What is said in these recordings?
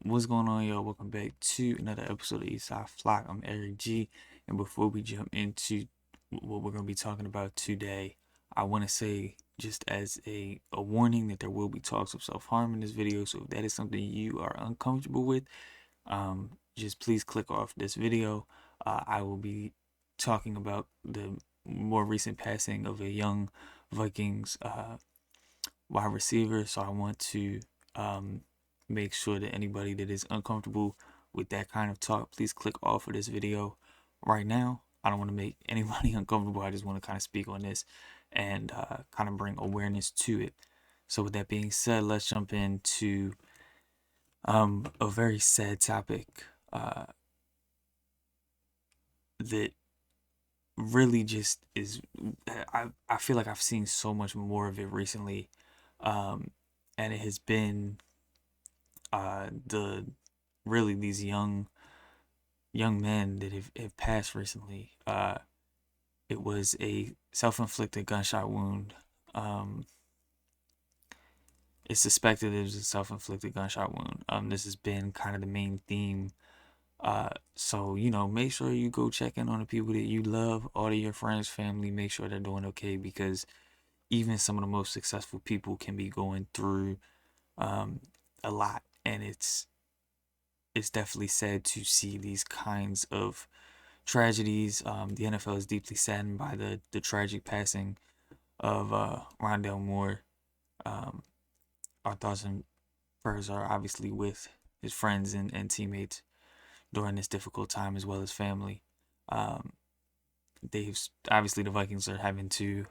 What's going on, y'all? Welcome back to another episode of Eastside Flock. I'm Eric G, and before we jump into what we're going to be talking about today, I want to say just as a warning that there will be talks of self-harm in this video. So if that is something you are uncomfortable with, just please click off this video. I will be talking about the more recent passing of a young Vikings wide receiver. So I want to um, make sure that anybody that is uncomfortable with that kind of talk, please click off of this video right now. I don't want to make anybody uncomfortable. I just want to kind of speak on this and kind of bring awareness to it. So with that being said, let's jump into a very sad topic that really just is. I feel like I've seen so much more of it recently, and it has been the really these young men that have passed recently. It was a self-inflicted gunshot wound. Um, it's suspected it was a self-inflicted gunshot wound. This has been kind of the main theme. So make sure you go check in on the people that you love, all of your friends, family. Make sure they're doing okay because even some of the most successful people can be going through a lot, and it's definitely sad to see these kinds of tragedies. The NFL is deeply saddened by the tragic passing of Rondell Moore. Um, our thoughts and prayers are obviously with his friends and teammates during this difficult time, as well as family. Um, they've obviously the Vikings are having to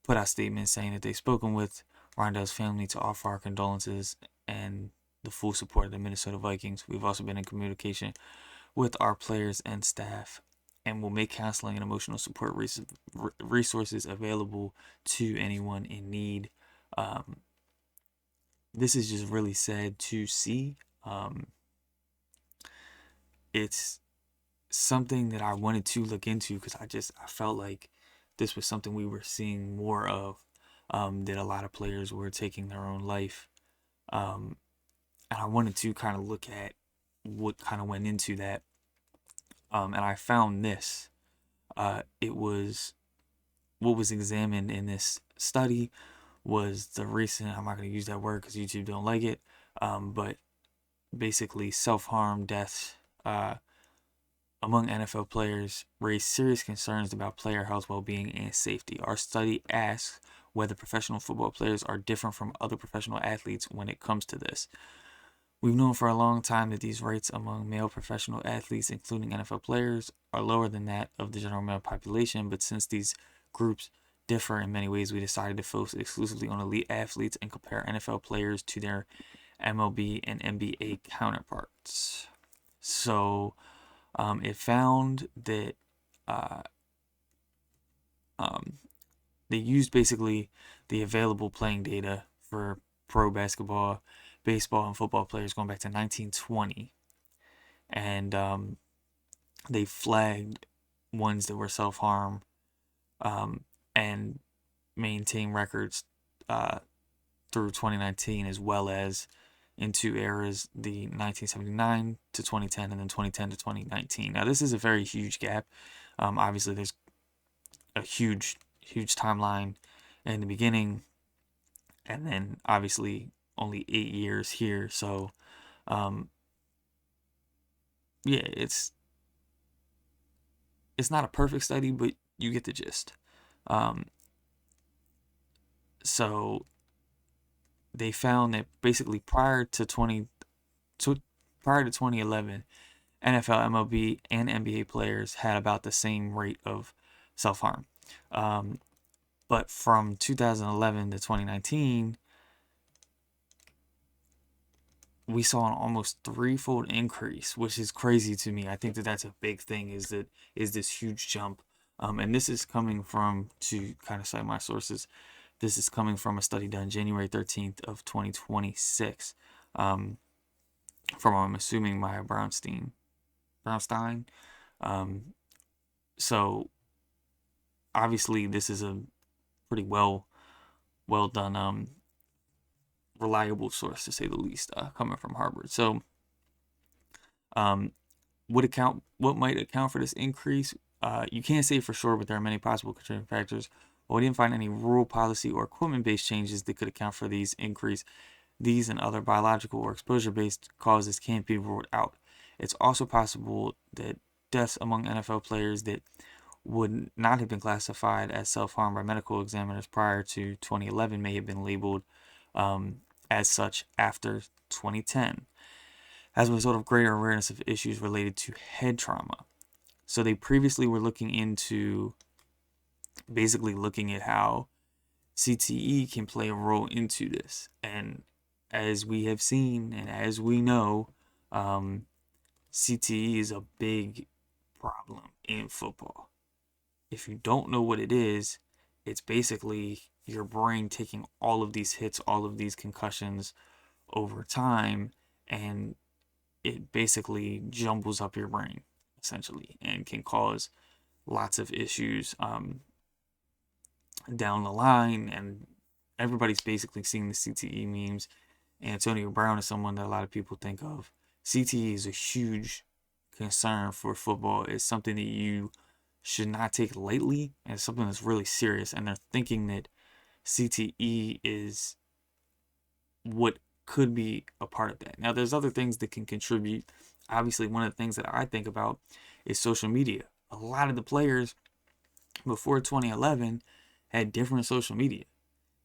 put out statements saying that they've spoken with Rondell's family to offer our condolences and the full support of the Minnesota Vikings. We've also been in communication with our players and staff and will make counseling and emotional support resources available to anyone in need. Um, this is just really sad to see. It's something that I wanted to look into because I felt like this was something we were seeing more of. That a lot of players were taking their own life. Um, and I wanted to kind of look at what kind of went into that. And I found this. It was what was examined in this study was the recent, I'm not going to use that word because YouTube don't like it, but basically self-harm deaths among NFL players raised serious concerns about player health, well-being, and safety. Our study asks whether professional football players are different from other professional athletes when it comes to this. We've known for a long time that these rates among male professional athletes, including NFL players, are lower than that of the general male population, but since these groups differ in many ways, we decided to focus exclusively on elite athletes and compare NFL players to their MLB and NBA counterparts. So it found that uh, um, they used basically the available playing data for pro basketball, baseball, and football players going back to 1920, and they flagged ones that were self harm and maintain records uh, through 2019 as well as in two eras, the 1979 to 2010 and then 2010 to 2019. Now this is a very huge gap. Obviously there's a huge timeline in the beginning and then obviously only 8 years here. So um, yeah, it's not a perfect study, but you get the gist. Um, so they found that basically prior to 2011, NFL, MLB, and NBA players had about the same rate of self harm. Um, but from 2011 to 2019, we saw an almost threefold increase, which is crazy to me. I think that that's a big thing. Is this huge jump, and this is coming from, to kind of cite my sources. This is coming from a study done January 13th of 2026, from I'm assuming Maya Brownstein. Um, so obviously this is a pretty well done reliable source, to say the least, coming from Harvard. So, um, what might account for this increase? You can't say for sure, but there are many possible contributing factors. While we didn't find any rule, policy, or equipment-based changes that could account for these increase, these and other biological or exposure-based causes can't be ruled out. It's also possible that deaths among NFL players that would not have been classified as self-harm by medical examiners prior to 2011 may have been labeled as such after 2010 as a result of greater awareness of issues related to head trauma. So they previously were looking into basically looking at how CTE can play a role into this. And as we have seen and as we know, CTE is a big problem in football. If you don't know what it is, it's basically your brain taking all of these hits, all of these concussions over time, and it basically jumbles up your brain essentially and can cause lots of issues down the line. And everybody's basically seeing the CTE memes. Antonio Brown is someone that a lot of people think of. CTE is a huge concern for football. It's something that you should not take lightly, and it's something that's really serious. And they're thinking that CTE is what could be a part of that. Now, there's other things that can contribute. Obviously, one of the things that I think about is social media. A lot of the players before 2011 had different social media.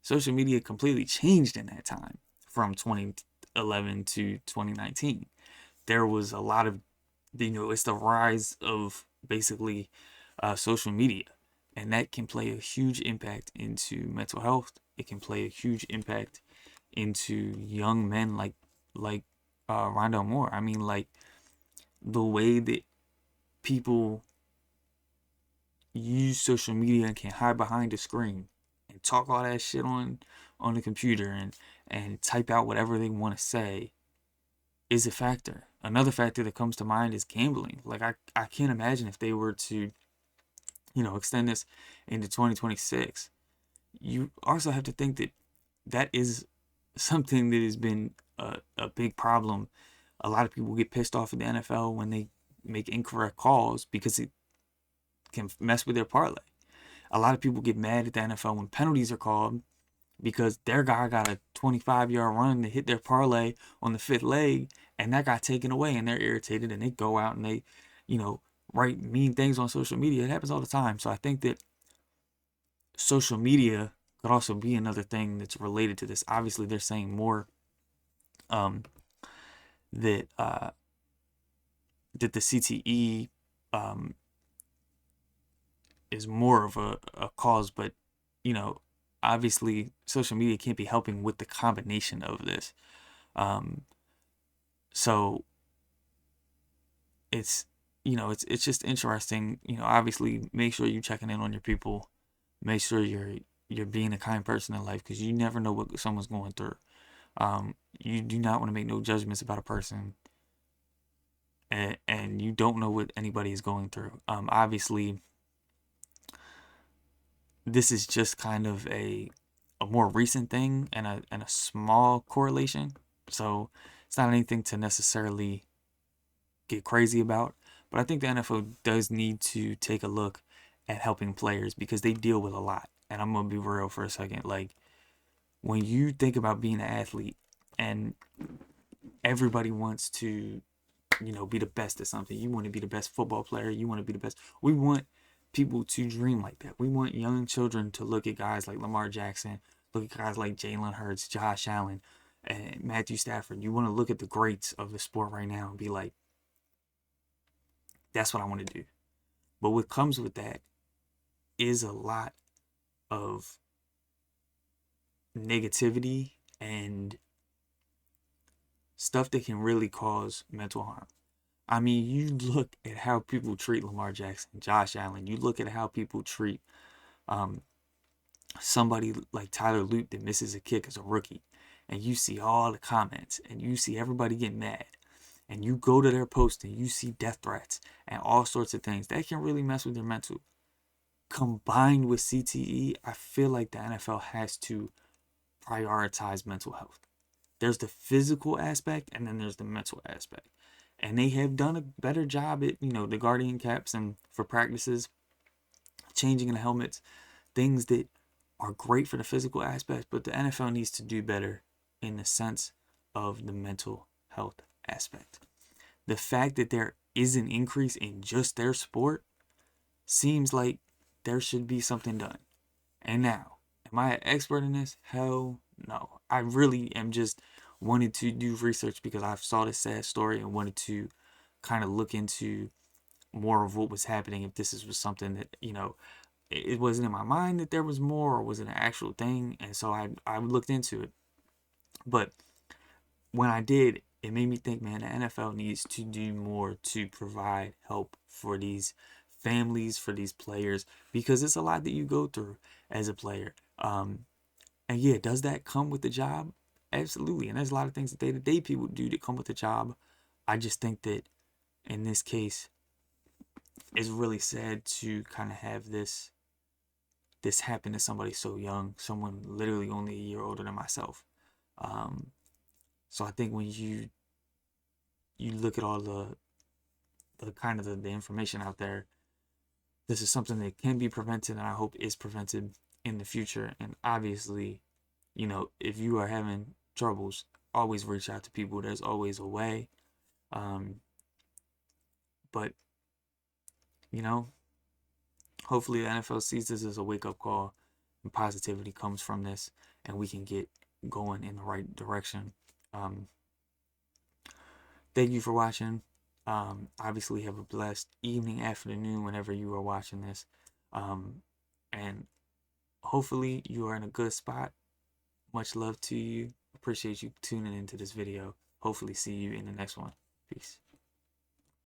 Social media completely changed in that time from 2011 to 2019. There was a lot of, it's the rise of basically social media, and that can play a huge impact into mental health. It can play a huge impact into young men like Rondale Moore. I mean, like the way that people use social media and can hide behind a screen and talk all that shit on the computer and type out whatever they want to say is a factor. Another factor that comes to mind is gambling. Like I can't imagine if they were to, extend this into 2026. You also have to think that that is something that has been a big problem. A lot of people get pissed off at the NFL when they make incorrect calls because it can mess with their parlay. A lot of people get mad at the NFL when penalties are called because their guy got a 25-yard run to hit their parlay on the fifth leg, and that got taken away, and they're irritated, and they go out and they, write mean things on social media. It happens all the time. So I think that social media could also be another thing that's related to this. Obviously, they're saying more that the CTE is more of a cause, but obviously social media can't be helping with the combination of this. So it's it's just interesting. Obviously make sure you're checking in on your people. Make sure you're being a kind person in life, because you never know what someone's going through. You do not want to make no judgments about a person, and you don't know what anybody is going through. Obviously, this is just kind of a more recent thing and a small correlation. So it's not anything to necessarily get crazy about. But I think the NFL does need to take a look at helping players, because they deal with a lot. And I'm going to be real for a second. Like, when you think about being an athlete and everybody wants to, be the best at something. You want to be the best football player. You want to be the best. We want people to dream like that. We want young children to look at guys like Lamar Jackson, look at guys like Jalen Hurts, Josh Allen, and Matthew Stafford. You want to look at the greats of the sport right now and be like, that's what I want to do. But what comes with that is a lot of negativity and stuff that can really cause mental harm. I mean, you look at how people treat Lamar Jackson, Josh Allen. You look at how people treat somebody like Tyler Lute that misses a kick as a rookie, and you see all the comments, and you see everybody get mad, and you go to their post and you see death threats and all sorts of things. That can really mess with your mental. Combined with CTE, I feel like the NFL has to prioritize mental health. There's the physical aspect, and then there's the mental aspect. And they have done a better job at, the Guardian caps and for practices, changing the helmets, things that are great for the physical aspect, but the NFL needs to do better in the sense of the mental health aspect. The fact that there is an increase in just their sport seems like there should be something done. And now, am I an expert in this? Hell no. I really am just wanted to do research because I saw this sad story and wanted to kind of look into more of what was happening, if this was something that, it wasn't in my mind that there was more, or was it an actual thing. And so I looked into it. But when I did, it made me think, man, the NFL needs to do more to provide help for these families, for these players, because it's a lot that you go through as a player. And yeah, does that come with the job? Absolutely. And there's a lot of things that day-to-day people do that come with the job. I just think that in this case, it's really sad to kind of have this happen to somebody so young, someone literally only a year older than myself. So I think when you look at all the kind of the information out there, this is something that can be prevented, and I hope is prevented in the future. And obviously, if you are having troubles, always reach out to people. There's always a way. But hopefully the NFL sees this as a wake-up call, and positivity comes from this, and we can get going in the right direction. Thank you for watching. Obviously, have a blessed evening, afternoon, whenever you are watching this. And hopefully you are in a good spot. Much love to you. Appreciate you tuning into this video. Hopefully see you in the next one. Peace.